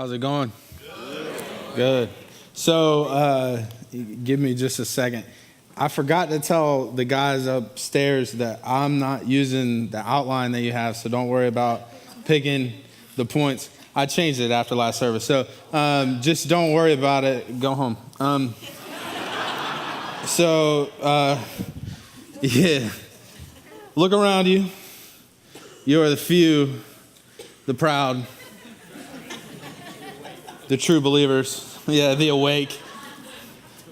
How's it going? Good. So give me just a second. I forgot to tell the guys upstairs that I'm not using the outline that you have, so don't worry about picking the points. I changed it after last service, so just don't worry about it. Go home. Yeah. Look around you. You are the few, the proud, the true believers. Yeah, the awake.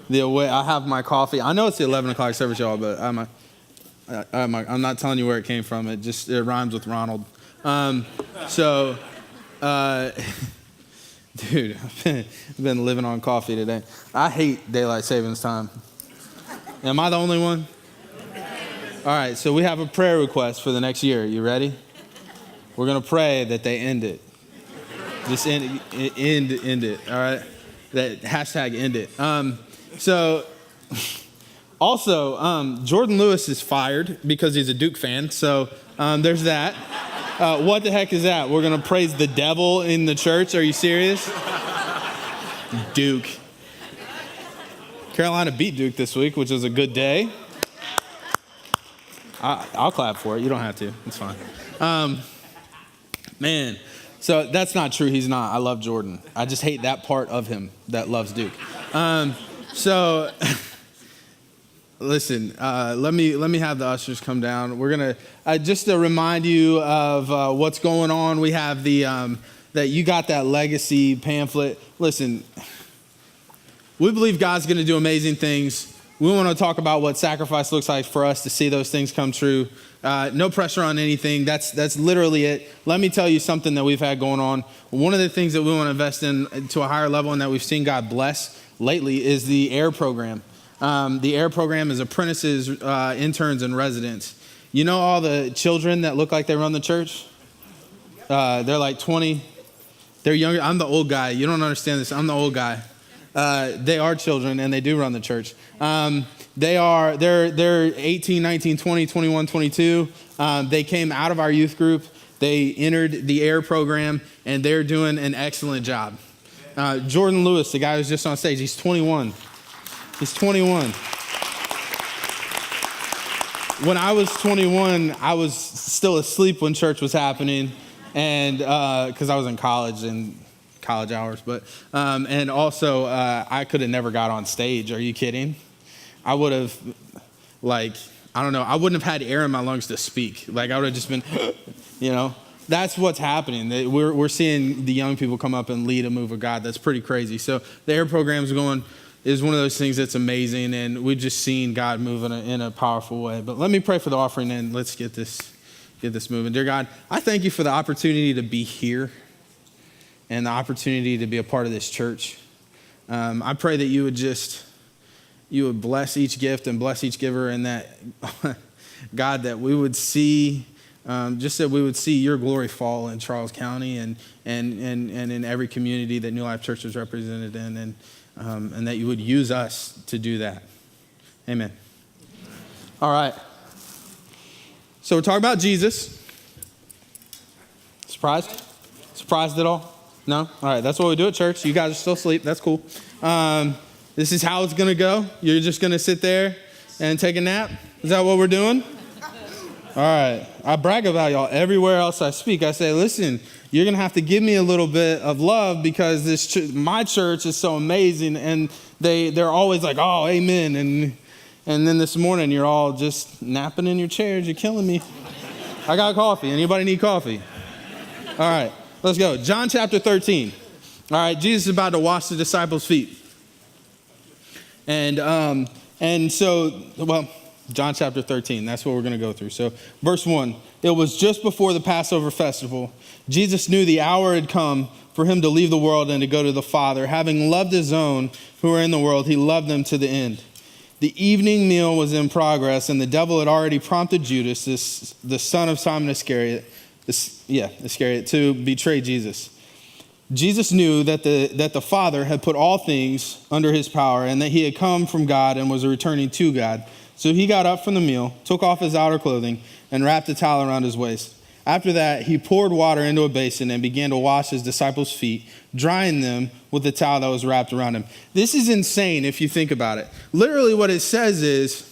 I have my coffee. I know it's the 11 o'clock service, y'all, but I'm not telling you where it came from. It rhymes with Ronald. Dude, I've been living on coffee today. I hate daylight savings time. Am I the only one? All right, so we have a prayer request for the next year. You ready? We're going to pray that they end it. Just end it, all right? That hashtag end it. Jordan Lewis is fired because he's a Duke fan, so there's that. What the heck is that? We're going to praise the devil in the church? Are you serious? Duke. Carolina beat Duke this week, which was a good day. I'll clap for it. You don't have to. It's fine. Man, so that's not true. He's not. I love Jordan. I just hate that part of him that loves Duke. Listen, let me have the ushers come down. We're going to, just to remind you of what's going on, we have that you got that legacy pamphlet. Listen, we believe God's going to do amazing things. We want to talk about what sacrifice looks like for us to see those things come true. No pressure on anything. That's literally it. Let me tell you something that we've had going on. One of the things that we want to invest in to a higher level and that we've seen God bless lately is the AIR program. The AIR program is apprentices, interns, and residents. You know all the children that look like they run the church? They're like 20. They're younger. I'm the old guy. You don't understand this. I'm the old guy. They are children, and they do run the church. They're 18, 19, 20, 21, 22. They came out of our youth group. They entered the AIR program, and they're doing an excellent job. Jordan Lewis, the guy who's just on stage, he's 21. He's 21. When I was 21, I was still asleep when church was happening, and because I was in college and college hours, but and also I could have never got on stage. Are you kidding? I would have, I wouldn't have had air in my lungs to speak. I would have just been, That's what's happening. We're seeing the young people come up and lead a move of God. That's pretty crazy. So the AIR program is one of those things that's amazing, and we've just seen God move in a powerful way. But let me pray for the offering, and let's get this moving. Dear God, I thank you for the opportunity to be here and the opportunity to be a part of this church. I pray that you would bless each gift and bless each giver, and that, God, that we would see, that we would see your glory fall in Charles County and in every community that New Life Church is represented in, and that you would use us to do that. Amen. All right. So we're talking about Jesus. Surprised? Surprised at all? No? All right, that's what we do at church. You guys are still asleep. That's cool. This is how it's going to go. You're just going to sit there and take a nap? Is that what we're doing? All right. I brag about y'all everywhere else I speak. I say, listen, you're going to have to give me a little bit of love because my church is so amazing. And they're always like, oh, amen. And then this morning, you're all just napping in your chairs. You're killing me. I got coffee. Anybody need coffee? All right. Let's go. John chapter 13. All right. Jesus is about to wash the disciples' feet. And so, John chapter 13, that's what we're going to go through. So verse 1, it was just before the Passover festival. Jesus knew the hour had come for him to leave the world and to go to the Father. Having loved his own who were in the world, he loved them to the end. The evening meal was in progress, and the devil had already prompted Judas, the son of Simon Iscariot, to betray Jesus. Jesus knew that the Father had put all things under his power and that he had come from God and was returning to God. So he got up from the meal, took off his outer clothing, and wrapped a towel around his waist. After that, he poured water into a basin and began to wash his disciples' feet, drying them with the towel that was wrapped around him. This is insane if you think about it. Literally what it says is,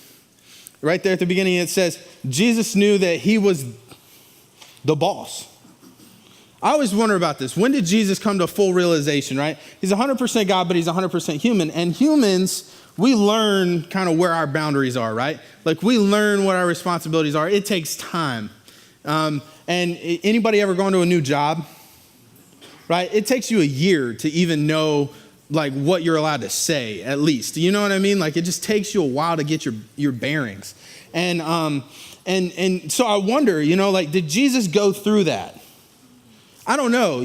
right there at the beginning, it says, Jesus knew that he was the boss. I always wonder about this. When did Jesus come to full realization, right? He's 100% God, but he's 100% human. And humans, we learn kind of where our boundaries are, right? Like we learn what our responsibilities are. It takes time. And anybody ever gone to a new job, right? It takes you a year to even know like what you're allowed to say, at least. You know what I mean? Like it just takes you a while to get your bearings. And so I wonder, like did Jesus go through that? I don't know,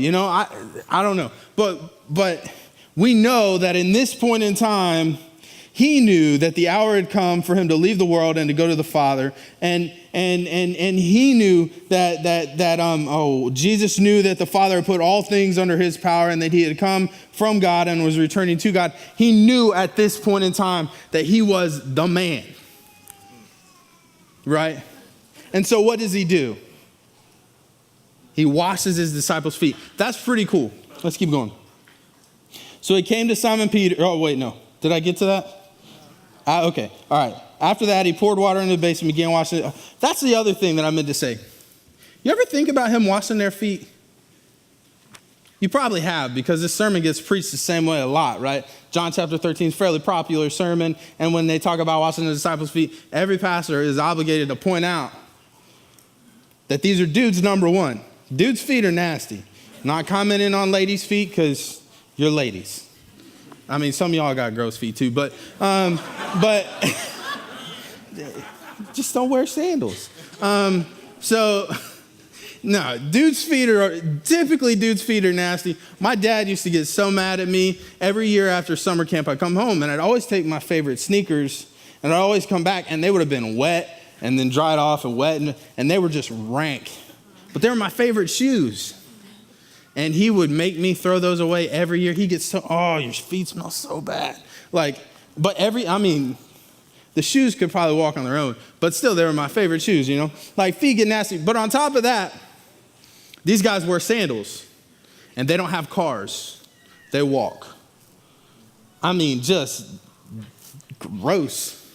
I don't know. But we know that in this point in time, he knew that the hour had come for him to leave the world and to go to the Father. And he knew that Jesus knew that the Father had put all things under his power and that he had come from God and was returning to God. He knew at this point in time that he was the man. Right? And so what does he do? He washes his disciples' feet. That's pretty cool. Let's keep going. So he came to Simon Peter. Oh, wait, no. Did I get to that? Okay. All right. After that, he poured water into the basin and began washing it. That's the other thing that I meant to say. You ever think about him washing their feet? You probably have, because this sermon gets preached the same way a lot, right? John chapter 13 is a fairly popular sermon. And when they talk about washing the disciples' feet, every pastor is obligated to point out that these are dudes, number one. Dudes' feet are nasty. Not commenting on ladies' feet because you're ladies. I mean, some of y'all got gross feet too, but just don't wear sandals. No, dudes' feet are nasty. My dad used to get so mad at me every year after summer camp. I'd come home and I'd always take my favorite sneakers and I'd always come back and they would have been wet and then dried off and wet and they were just rank. But they were my favorite shoes. And he would make me throw those away every year. He gets your feet smell so bad. The shoes could probably walk on their own, but still they were my favorite shoes, Like feet get nasty. But on top of that, these guys wear sandals and they don't have cars. They walk. Just gross.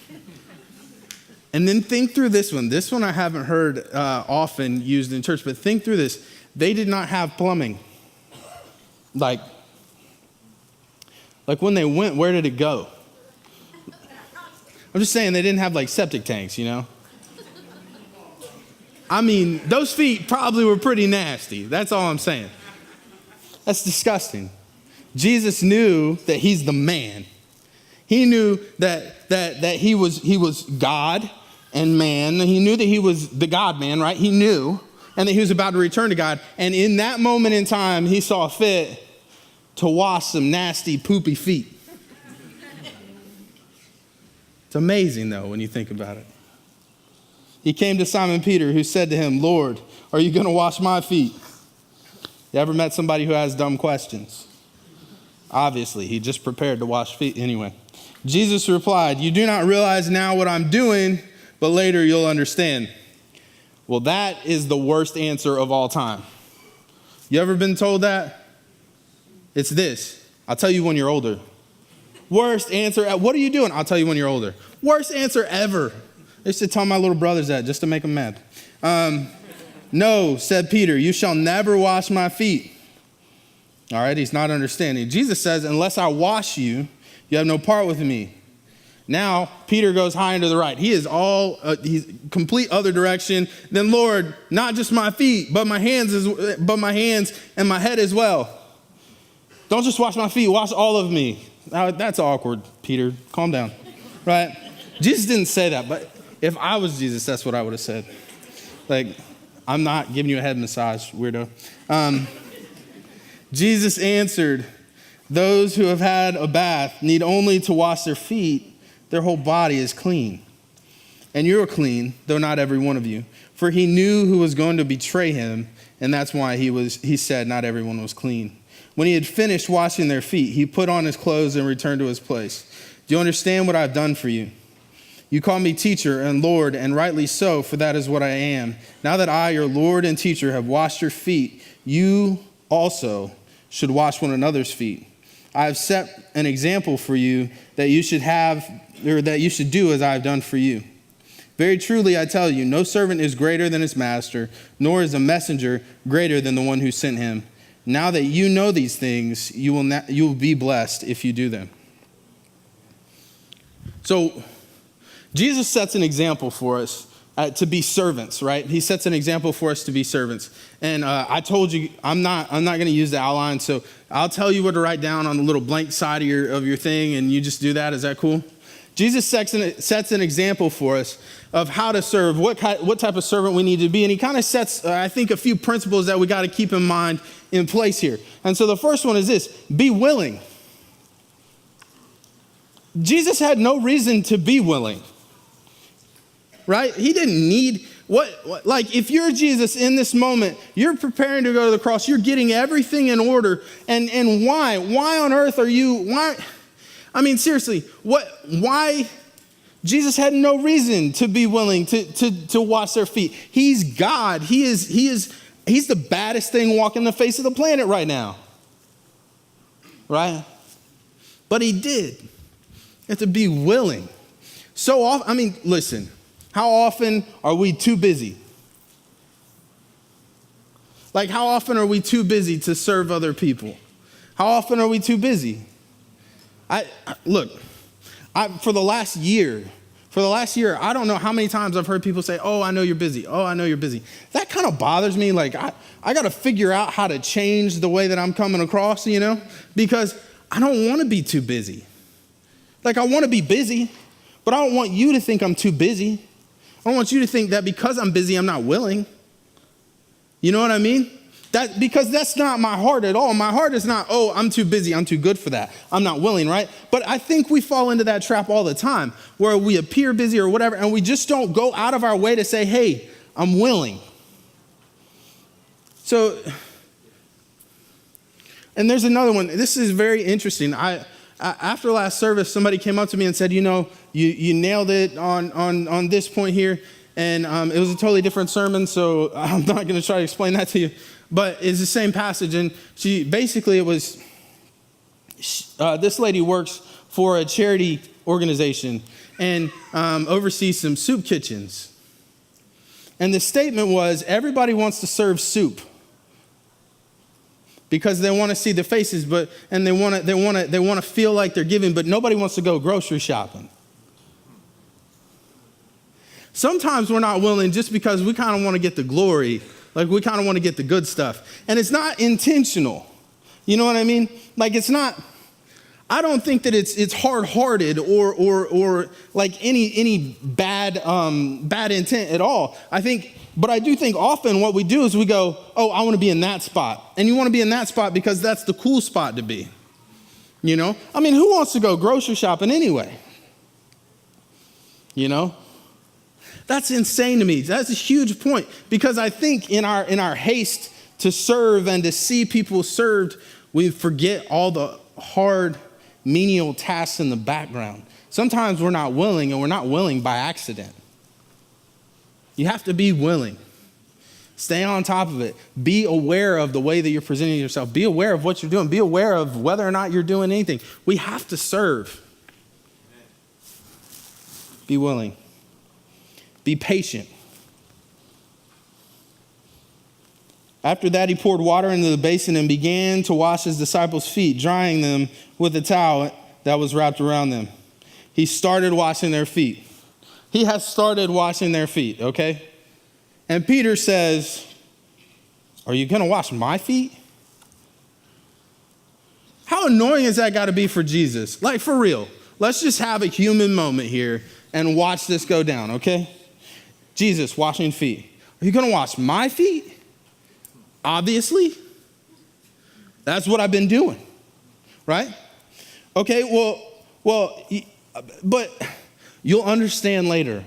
And then think through this one. This one I haven't heard often used in church, but think through this. They did not have plumbing. Like when they went, where did it go? I'm just saying they didn't have like septic tanks, Those feet probably were pretty nasty. That's all I'm saying. That's disgusting. Jesus knew that he's the man. He knew that he was God and man. He knew that he was the God man, right? He knew, and that he was about to return to God. And in that moment in time, he saw fit to wash some nasty, poopy feet. It's amazing, though, when you think about it. He came to Simon Peter, who said to him, "Lord, are you going to wash my feet?" You ever met somebody who has dumb questions? Obviously, he just prepared to wash feet anyway. Jesus replied, "You do not realize now what I'm doing, but later you'll understand." Well, that is the worst answer of all time. You ever been told that? It's this. I'll tell you when you're older. Worst answer. What are you doing? I'll tell you when you're older. Worst answer ever. I used to tell my little brothers that just to make them mad. No, said Peter, you shall never wash my feet. All right, he's not understanding. Jesus says, unless I wash you, you have no part with me. Now, Peter goes high and to the right. He is he's complete other direction. Then, Lord, not just my feet, but my hands and my head as well. Don't just wash my feet, wash all of me. Now, that's awkward, Peter. Calm down, right? Jesus didn't say that, but if I was Jesus, that's what I would have said. Like, I'm not giving you a head massage, weirdo. Jesus answered, those who have had a bath need only to wash their feet. Their whole body is clean. And you're clean, though not every one of you. For he knew who was going to betray him, and that's why he said not everyone was clean. When he had finished washing their feet, he put on his clothes and returned to his place. Do you understand what I've done for you? You call me teacher and Lord, and rightly so, for that is what I am. Now that I, your Lord and teacher, have washed your feet, you also should wash one another's feet. I have set an example for you that you should do as I have done for you. Very truly, I tell you, no servant is greater than his master, nor is a messenger greater than the one who sent him. Now that you know these things, you will be blessed if you do them. So, Jesus sets an example for us to be servants, right? He sets an example for us to be servants. And I told you, I'm not going to use the outline, so I'll tell you what to write down on the little blank side of your thing, and you just do that. Is that cool? Jesus sets an example for us of how to serve, what type of servant we need to be, and he kind of sets, I think, a few principles that we got to keep in mind in place here. And so the first one is this: be willing. Jesus had no reason to be willing. Right? He didn't need like if you're Jesus in this moment, you're preparing to go to the cross, you're getting everything in order. And why? Why on earth are you, why? I mean, seriously, why? Jesus had no reason to be willing to wash their feet. He's God. He's the baddest thing walking the face of the planet right now. Right? But he did. You have to be willing. So often, I mean, listen. How often are we too busy? Like, how often are we too busy to serve other people? How often are we too busy? For the last year, I don't know how many times I've heard people say, oh, I know you're busy. Oh, I know you're busy. That kind of bothers me. Like, I got to figure out how to change the way that I'm coming across, because I don't want to be too busy. Like, I want to be busy, but I don't want you to think I'm too busy. I don't want you to think that because I'm busy, I'm not willing. You know what I mean? Because that's not my heart at all. My heart is not, oh, I'm too busy, I'm too good for that, I'm not willing, right? But I think we fall into that trap all the time where we appear busy or whatever, and we just don't go out of our way to say, hey, I'm willing. So, and there's another one. This is very interesting. After last service, somebody came up to me and said, you nailed it on this point here. And it was a totally different sermon, so I'm not going to try to explain that to you. But it's the same passage. And this lady works for a charity organization and oversees some soup kitchens. And the statement was, everybody wants to serve soup because they want to see the faces, and they want to feel like they're giving, but nobody wants to go grocery shopping. Sometimes we're not willing just because we kind of want to get the glory, like we kind of want to get the good stuff. And it's not intentional. You know what I mean? Like it's not, I don't think that it's hard-hearted or like any bad intent at all. But I do think often what we do is we go, oh, I want to be in that spot. And you want to be in that spot because that's the cool spot to be. I mean, who wants to go grocery shopping anyway? That's insane to me. That's a huge point because I think in our haste to serve and to see people served, we forget all the hard, menial tasks in the background. Sometimes we're not willing, and we're not willing by accident. You have to be willing. Stay on top of it. Be aware of the way that you're presenting yourself. Be aware of what you're doing. Be aware of whether or not you're doing anything. We have to serve. Be willing. Be patient. After that, he poured water into the basin and began to wash his disciples' feet, drying them with a towel that was wrapped around them. He started washing their feet. He has started washing their feet, okay? And Peter says, are you going to wash my feet? How annoying has that got to be for Jesus? Like, for real. Let's just have a human moment here and watch this go down, okay? Jesus washing feet. Are you going to wash my feet? Obviously. That's what I've been doing, right? Okay, but you'll understand later.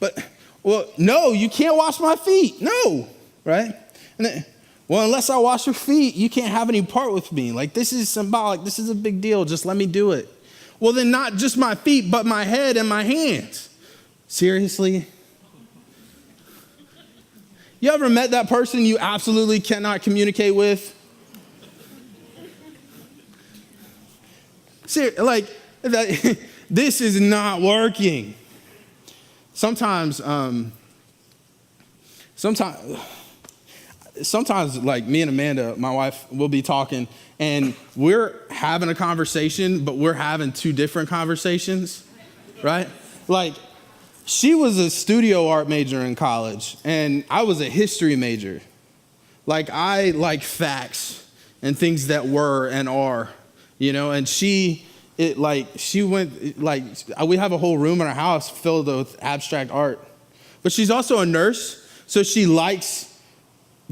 But, well, no, you can't wash my feet. No, right? And then, well, unless I wash your feet, you can't have any part with me. Like, this is symbolic. This is a big deal. Just let me do it. Well, then not just my feet, but my head and my hands. Seriously? You ever met that person you absolutely cannot communicate with? Like, this is not working. Sometimes, like me and Amanda, my wife, will be talking, and we're having a conversation, but we're having two different conversations, right? Like, she was a studio art major in college, and I was a history major. Like, I like facts and things that were and are, you know, and we have a whole room in our house filled with abstract art. But she's also a nurse, so she likes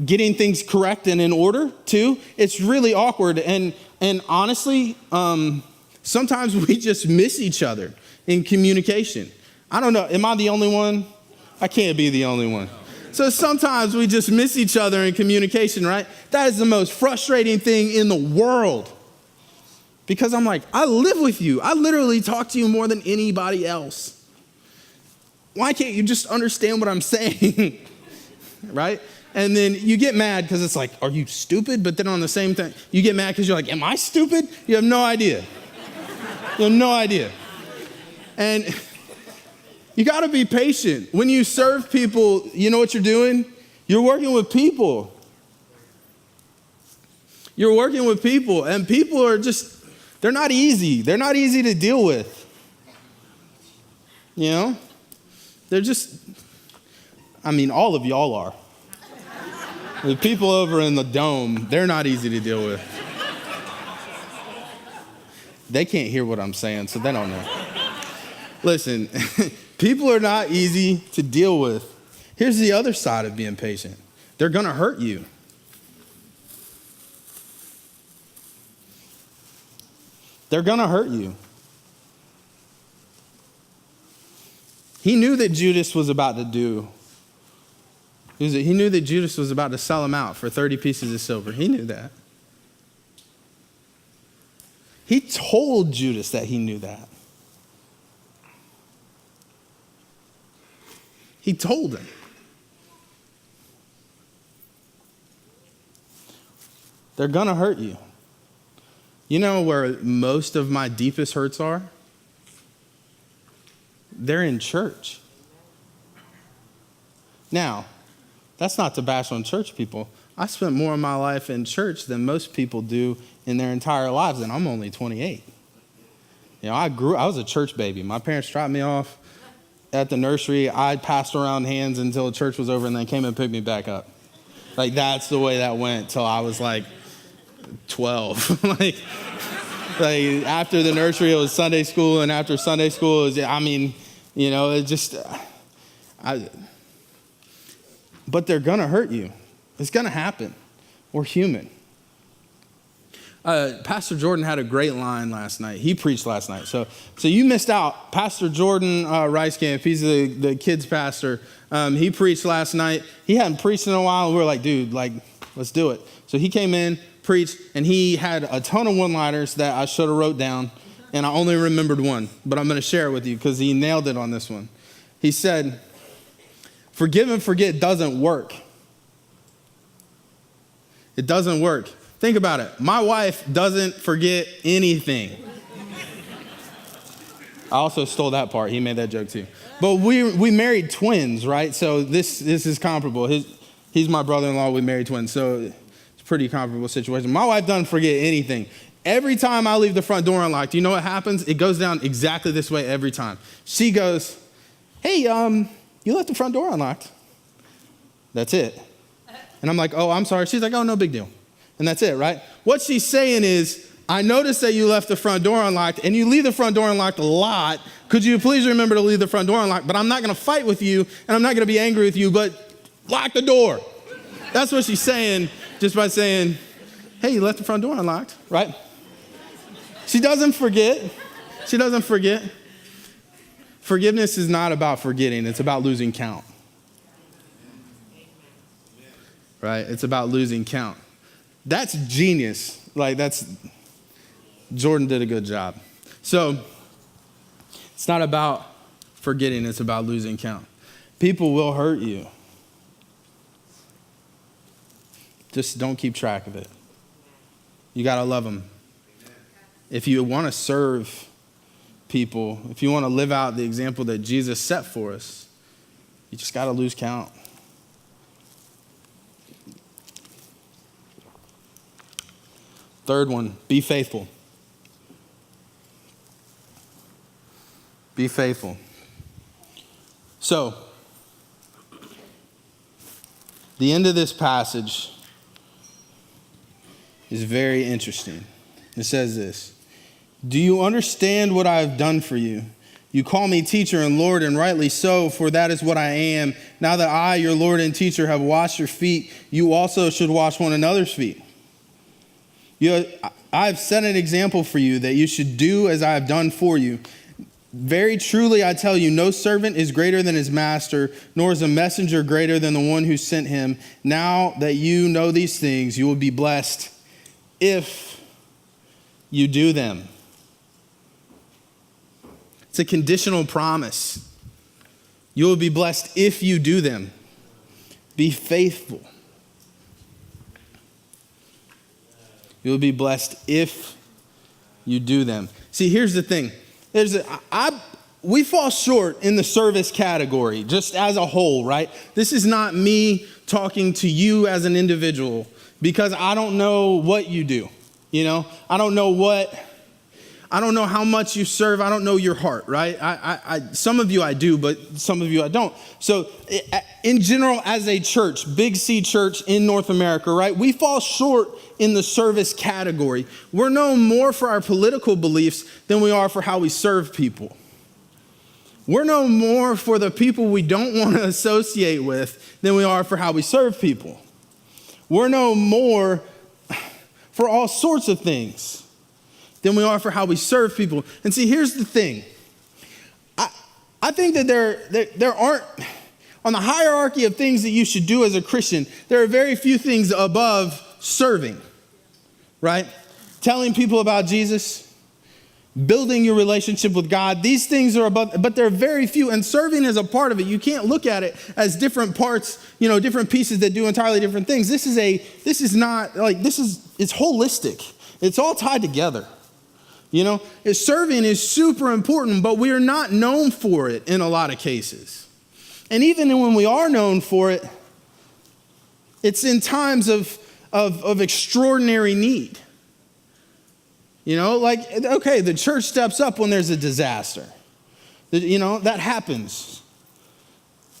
getting things correct and in order too. It's really awkward, and honestly, sometimes we just miss each other in communication. I don't know, am I the only one? I can't be the only one. So sometimes we just miss each other in communication, right? That is the most frustrating thing in the world. Because I'm like, I live with you. I literally talk to you more than anybody else. Why can't you just understand what I'm saying? Right? And then you get mad because it's like, are you stupid? But then on the same time, you get mad because you're like, am I stupid? You have no idea. You have no idea. And you got to be patient. When you serve people, you know what you're doing? You're working with people. You're working with people, and people are just, they're not easy. They're not easy to deal with. You know? They're just, all of y'all are. The people over in the dome, they're not easy to deal with. They can't hear what I'm saying, so they don't know. Listen, people are not easy to deal with. Here's the other side of being patient. They're going to hurt you. They're going to hurt you. He knew that Judas was about to do. He knew that Judas was about to sell him out for 30 pieces of silver. He knew that. He told Judas that he knew that. He told him. They're going to hurt you. You know where most of my deepest hurts are? They're in church. Now, that's not to bash on church people. I spent more of my life in church than most people do in their entire lives, and I'm only 28. You know, I was a church baby. My parents dropped me off at the nursery. I passed around hands until church was over and then came and picked me back up. Like, that's the way that went till I was like 12. like after the nursery, it was Sunday school, and after Sunday school, but they're gonna hurt you. It's gonna happen. We're human. Pastor Jordan had a great line last night. He preached last night. So you missed out. Pastor Jordan Ricecamp, he's the kids pastor. He preached last night. He hadn't preached in a while. And we were like, dude, let's do it. So he came in, preached, and he had a ton of one-liners that I should have wrote down, and I only remembered one. But I'm going to share it with you because he nailed it on this one. He said, forgive and forget doesn't work. It doesn't work. Think about it. My wife doesn't forget anything. I also stole that part. He made that joke too. But we married twins, right? So this is comparable. He's my brother-in-law. We married twins. So it's a pretty comparable situation. My wife doesn't forget anything. Every time I leave the front door unlocked, you know what happens? It goes down exactly this way every time. She goes, hey, you left the front door unlocked. That's it. And I'm like, oh, I'm sorry. She's like, oh, no big deal. And that's it, right? What she's saying is, I noticed that you left the front door unlocked, and you leave the front door unlocked a lot. Could you please remember to leave the front door unlocked? But I'm not going to fight with you, and I'm not going to be angry with you, but lock the door. That's what she's saying, just by saying, hey, you left the front door unlocked, right? She doesn't forget. She doesn't forget. Forgiveness is not about forgetting. It's about losing count. Right? It's about losing count. That's genius. Jordan did a good job. So it's not about forgetting. It's about losing count. People will hurt you. Just don't keep track of it. You got to love them. If you want to serve people, if you want to live out the example that Jesus set for us, you just got to lose count. Third one, be faithful. Be faithful. So, the end of this passage is very interesting. It says this: do you understand what I have done for you? You call me teacher and Lord, and rightly so, for that is what I am. Now that I, your Lord and teacher, have washed your feet, you also should wash one another's feet. I have set an example for you that you should do as I have done for you. Very truly, I tell you, no servant is greater than his master, nor is a messenger greater than the one who sent him. Now that you know these things, you will be blessed if you do them. It's a conditional promise. You will be blessed if you do them. Be faithful. You will be blessed if you do them. See, here's the thing. We fall short in the service category, just as a whole, right? This is not me talking to you as an individual, because I don't know what you do. You know, I don't know how much you serve. I don't know your heart, right? Some of you I do, but some of you I don't. So in general, as a church, Big C Church in North America, right? We fall short in the service category. We're known more for our political beliefs than we are for how we serve people. We're known more for the people we don't want to associate with than we are for how we serve people. We're known more for all sorts of things than we are for how we serve people. And see, here's the thing. I think that there aren't, on the hierarchy of things that you should do as a Christian, there are very few things above serving, right? Telling people about Jesus, building your relationship with God. These things are above, but there are very few, and serving is a part of it. You can't look at it as different parts, different pieces that do entirely different things. It's holistic. It's all tied together. Serving is super important, but we are not known for it in a lot of cases. And even when we are known for it, it's in times of extraordinary need. The church steps up when there's a disaster. That happens.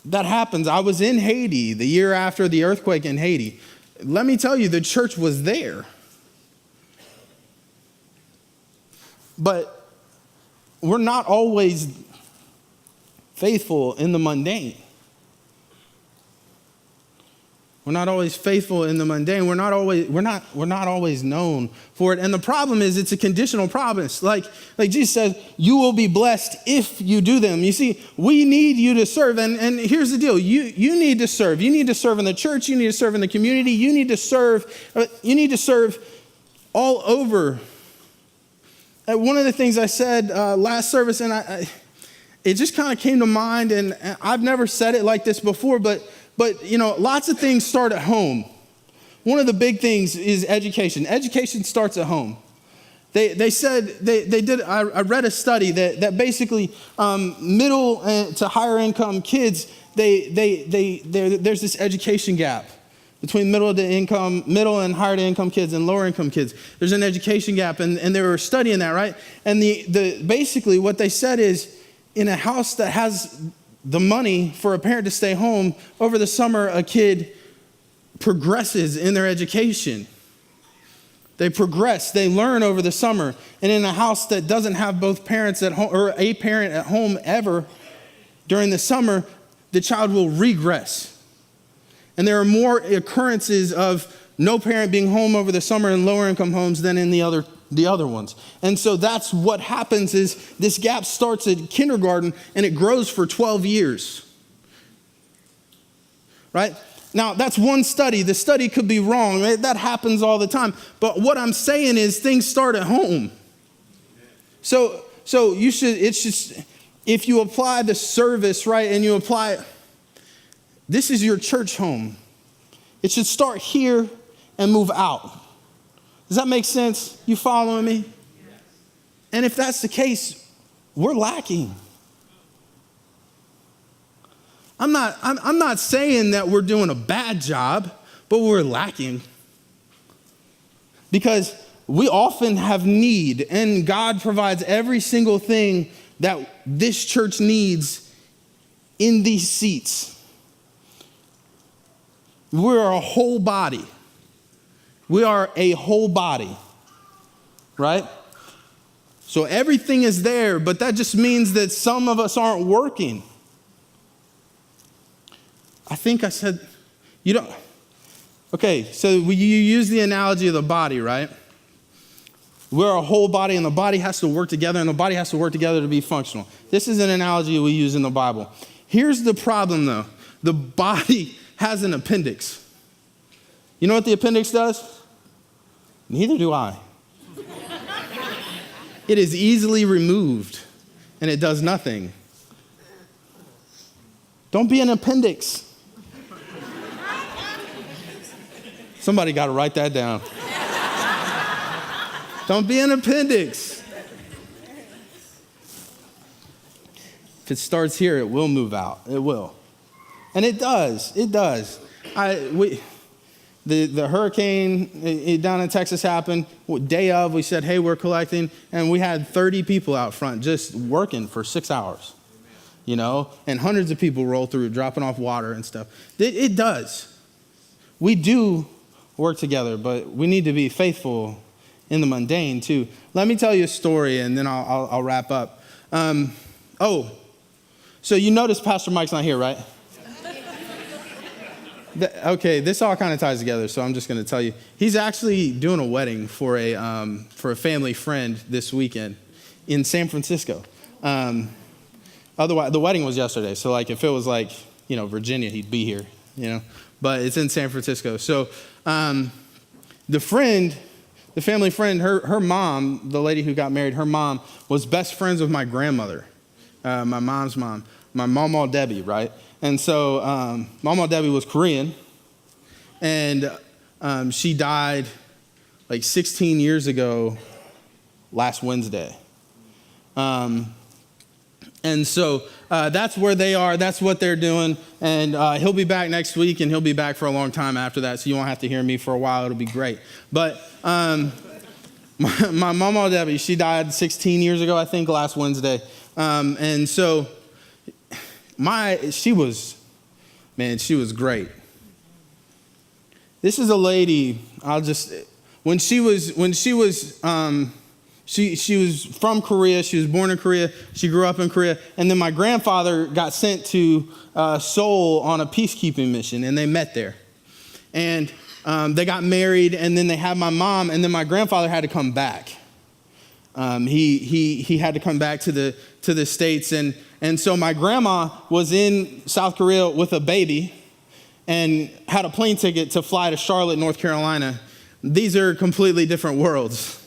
That happens. I was in Haiti the year after the earthquake in Haiti. Let me tell you, the church was there. But we're not always faithful in the mundane. We're not always faithful in the mundane. We're not always known for it. And the problem is, it's a conditional promise. Like Jesus says, you will be blessed if you do them. You see, we need you to serve. And here's the deal. You need to serve. You need to serve in the church. You need to serve in the community. You need to serve all over. One of the things I said last service, and it just kind of came to mind, and I've never said it like this before, but lots of things start at home. one of the big things is education. Education starts at home. They said, they did, I read a study that basically middle to higher income kids, there's this education gap between middle and higher income kids and lower income kids. There's an education gap, and they were studying that, right? And basically what they said is, in a house that has the money for a parent to stay home, over the summer, a kid progresses in their education. They progress, they learn over the summer. And in a house that doesn't have both parents at home, or a parent at home ever, during the summer, the child will regress. And there are more occurrences of no parent being home over the summer in lower income homes than in the other ones. And so that's what happens, is this gap starts at kindergarten and it grows for 12 years. Right? Now, that's one study. The study could be wrong. That happens all the time. But what I'm saying is things start at home. So it's just, if you apply the service, right, and you apply, this is your church home. It should start here and move out. Does that make sense? You following me? And if that's the case, we're lacking. I'm not saying that we're doing a bad job, but we're lacking. Because we often have need, and God provides every single thing that this church needs in these seats. We're a whole body. We are a whole body, right? So everything is there, but that just means that some of us aren't working. I think I said, okay, so you use the analogy of the body, right? We're a whole body, and the body has to work together, and the body has to work together to be functional. This is an analogy we use in the Bible. Here's the problem, though. The body has an appendix. You know what the appendix does? Neither do I. It is easily removed, and it does nothing. Don't be an appendix. Somebody got to write that down. Don't be an appendix. If it starts here, it will move out. It will. And it does. It does. The hurricane down in Texas happened. Day of, we said, hey, we're collecting. And we had 30 people out front just working for 6 hours. You know, and hundreds of people roll through, dropping off water and stuff. It does. We do work together, but we need to be faithful in the mundane too. Let me tell you a story, and then I'll wrap up. So you notice Pastor Mike's not here, right? Okay, this all kind of ties together, so I'm just going to tell you. He's actually doing a wedding for a family friend this weekend in San Francisco. Otherwise, the wedding was yesterday, so like if it was like, Virginia, he'd be here, But it's in San Francisco. So the family friend, her mom, the lady who got married, her mom was best friends with my grandmother, my mom's mom, my Mama Debbie, right? And so Mama Debbie was Korean, and she died like 16 years ago last Wednesday. And so that's where they are. That's what they're doing. And he'll be back next week, and he'll be back for a long time after that. So you won't have to hear me for a while. It'll be great. But my mama, Debbie, she died 16 years ago, I think, last Wednesday. And so she was great. This is a lady. She was from Korea. She was born in Korea. She grew up in Korea. And then my grandfather got sent to Seoul on a peacekeeping mission, and they met there. And they got married, and then they had my mom, and then my grandfather had to come back. He had to come back to the States. And so my grandma was in South Korea with a baby and had a plane ticket to fly to Charlotte, North Carolina. These are completely different worlds.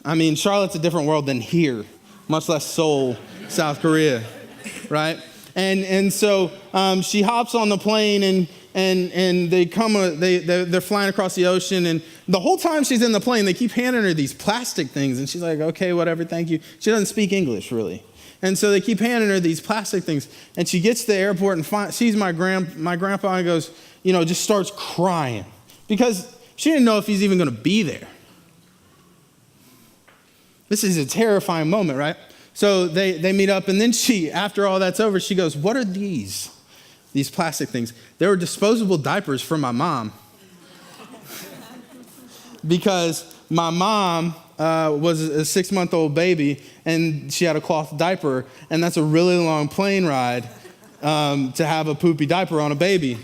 I mean, Charlotte's a different world than here, much less Seoul, South Korea, right? And so she hops on the plane, and they're flying across the ocean, and the whole time she's in the plane, they keep handing her these plastic things, and she's like, okay, whatever, thank you. She doesn't speak English, really. And so they keep handing her these plastic things, and she gets to the airport and sees my grandpa and goes, just starts crying because she didn't know if he's even going to be there. This is a terrifying moment, right? So they meet up, and then after all that's over, she goes, what are these plastic things? They were disposable diapers for my mom. Because my mom was a 6-month-old baby, and she had a cloth diaper, and that's a really long plane ride to have a poopy diaper on a baby.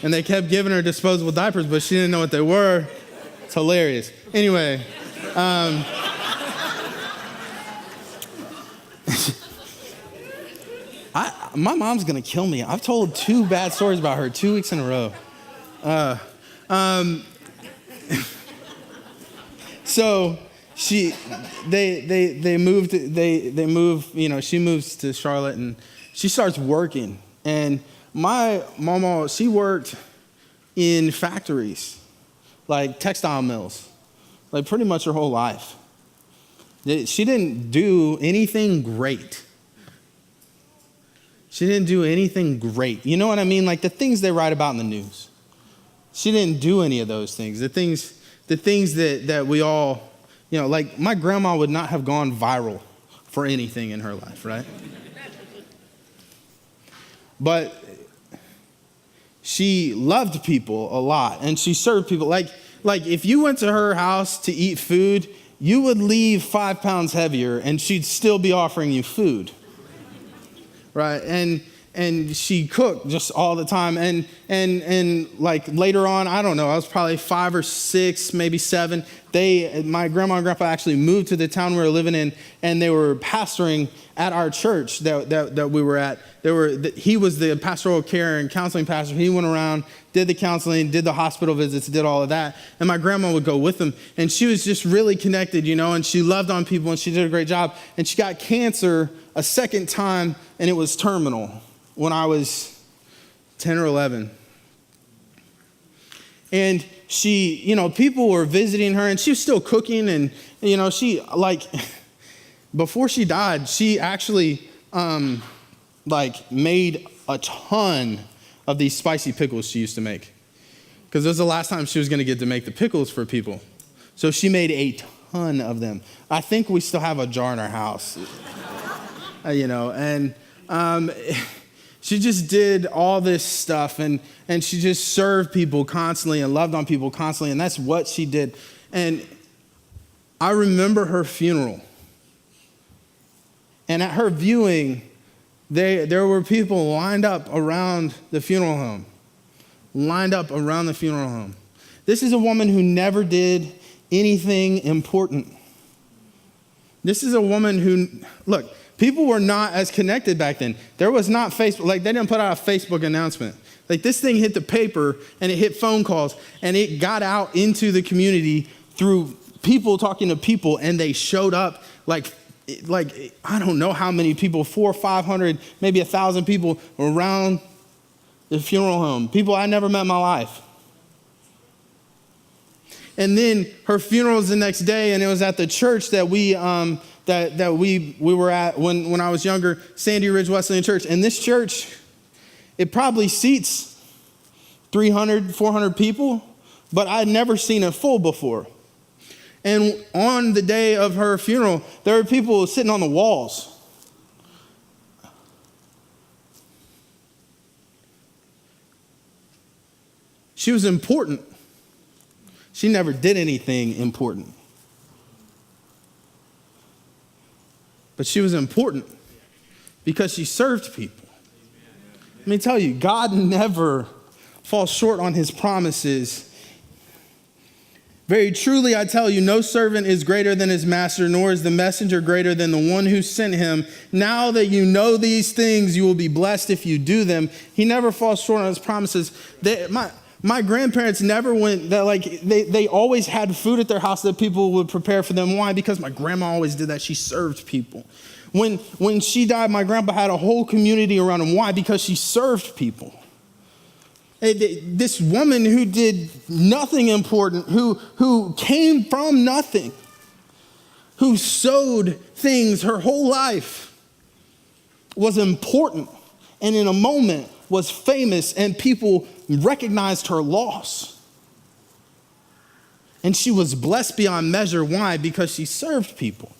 And they kept giving her disposable diapers, but she didn't know what they were. It's hilarious. Anyway, my mom's gonna kill me. I've told 2 bad stories about her 2 weeks in a row. So they move. She moves to Charlotte and she starts working. And my mama, she worked in factories, like textile mills, like pretty much her whole life. She didn't do anything great. She didn't do anything great. You know what I mean? Like the things they write about in the news. She didn't do any of those things. The things that we all, like my grandma would not have gone viral for anything in her life, right? But she loved people a lot, and she served people. Like if you went to her house to eat food, you would leave 5 pounds heavier, and she'd still be offering you food. Right, and she cooked just all the time, and like later on, I don't know, I was probably 5 or 6, maybe 7. My grandma and grandpa actually moved to the town we were living in, and they were pastoring at our church that we were at. He was the pastoral care and counseling pastor. He went around, did the counseling, did the hospital visits, did all of that, and my grandma would go with them, and she was just really connected, and she loved on people, and she did a great job, and she got cancer a second time, and it was terminal when I was 10 or 11. And she, people were visiting her, and she was still cooking, and, she, before she died, she actually, made a ton of these spicy pickles she used to make. Because it was the last time she was going to get to make the pickles for people. So she made a ton of them. I think we still have a jar in our house. She just did all this stuff, and she just served people constantly and loved on people constantly, and that's what she did. And I remember her funeral. And at her viewing, there were people lined up around the funeral home. This is a woman who never did anything important. This is a woman who, look, people were not as connected back then. There was not Facebook. They didn't put out a Facebook announcement. This thing hit the paper, and it hit phone calls, and it got out into the community through people talking to people, and they showed up like I don't know how many people, 400 or 500, maybe 1,000 people around the funeral home. People I never met in my life. And then her funeral was the next day, and it was at the church that we were at when I was younger, Sandy Ridge Wesleyan Church. And this church, it probably seats 300, 400 people, but I'd never seen it full before. And on the day of her funeral, there were people sitting on the walls. She was important. She never did anything important. But she was important because she served people. Let me tell you, God never falls short on his promises. Very truly, I tell you, no servant is greater than his master, nor is the messenger greater than the one who sent him. Now that you know these things, you will be blessed if you do them. He never falls short on his promises. My grandparents never went, they always had food at their house that people would prepare for them. Why? Because my grandma always did that. She served people. When she died, my grandpa had a whole community around him. Why? Because she served people. This woman who did nothing important, who came from nothing, who sowed things her whole life, was important, and in a moment was famous, and people recognized her loss. And she was blessed beyond measure. Why? Because she served people.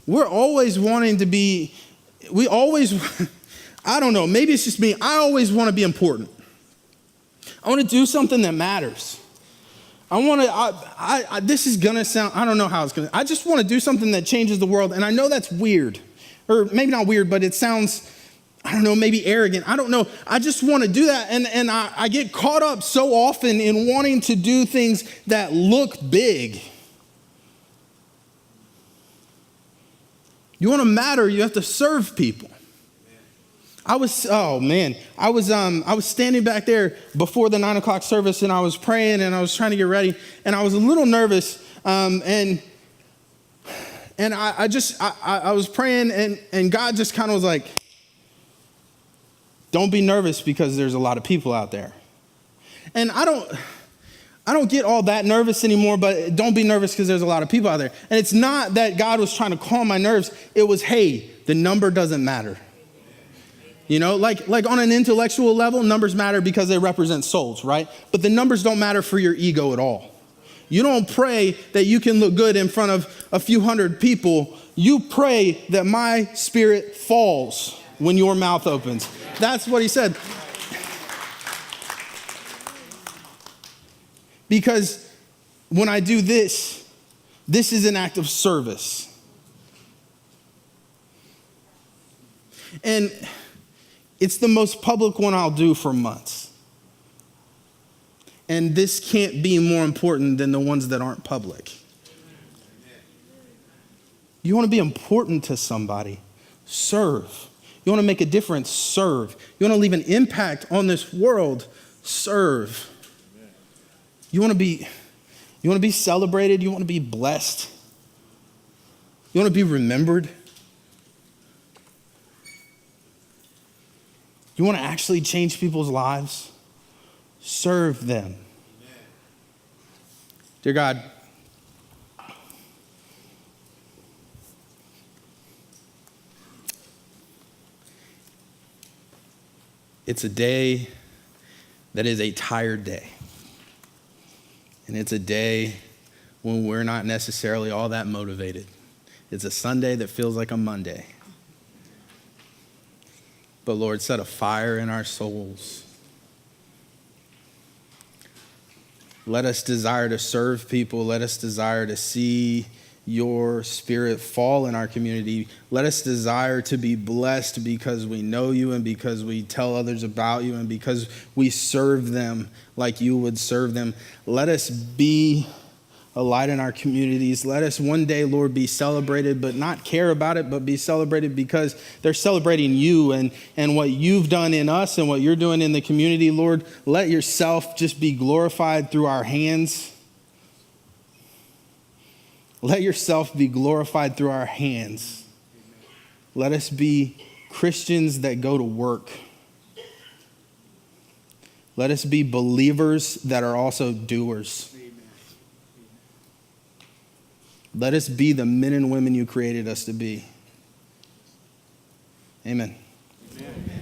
We're always wanting to be, I don't know, maybe it's just me. I always want to be important. I want to do something that matters. This is going to sound, I don't know how it's going to, I just want to do something that changes the world. And I know that's weird, or maybe not weird, but it sounds, I don't know, maybe arrogant. I don't know. I just want to do that. And I get caught up so often in wanting to do things that look big. You want to matter, you have to serve people. I was standing back there before the 9 o'clock service, and I was praying, and I was trying to get ready, and I was a little nervous, and I was praying, and God just kind of was like, don't be nervous because there's a lot of people out there. And I don't get all that nervous anymore, but don't be nervous because there's a lot of people out there. And it's not that God was trying to calm my nerves. It was, hey, the number doesn't matter. You know, like on an intellectual level, numbers matter because they represent souls, right? But the numbers don't matter for your ego at all. You don't pray that you can look good in front of a few hundred people. You pray that my spirit falls when your mouth opens. That's what he said. Because when I do this is an act of service. And it's the most public one I'll do for months. And this can't be more important than the ones that aren't public. You want to be important to somebody? Serve. You want to make a difference? Serve. You want to leave an impact on this world? Serve. You want to be celebrated? You want to be blessed? You want to be remembered? You want to actually change people's lives? Serve them. Amen. Dear God, it's a day that is a tired day. And it's a day when we're not necessarily all that motivated. It's a Sunday that feels like a Monday. But Lord, set a fire in our souls. Let us desire to serve people. Let us desire to see your spirit fall in our community. Let us desire to be blessed because we know you and because we tell others about you and because we serve them like you would serve them. Let us be a light in our communities. Let us one day, Lord, be celebrated, but not care about it, but be celebrated because they're celebrating you and what you've done in us and what you're doing in the community. Lord, let yourself just be glorified through our hands. Let yourself be glorified through our hands. Let us be Christians that go to work. Let us be believers that are also doers. Let us be the men and women you created us to be. Amen. Amen.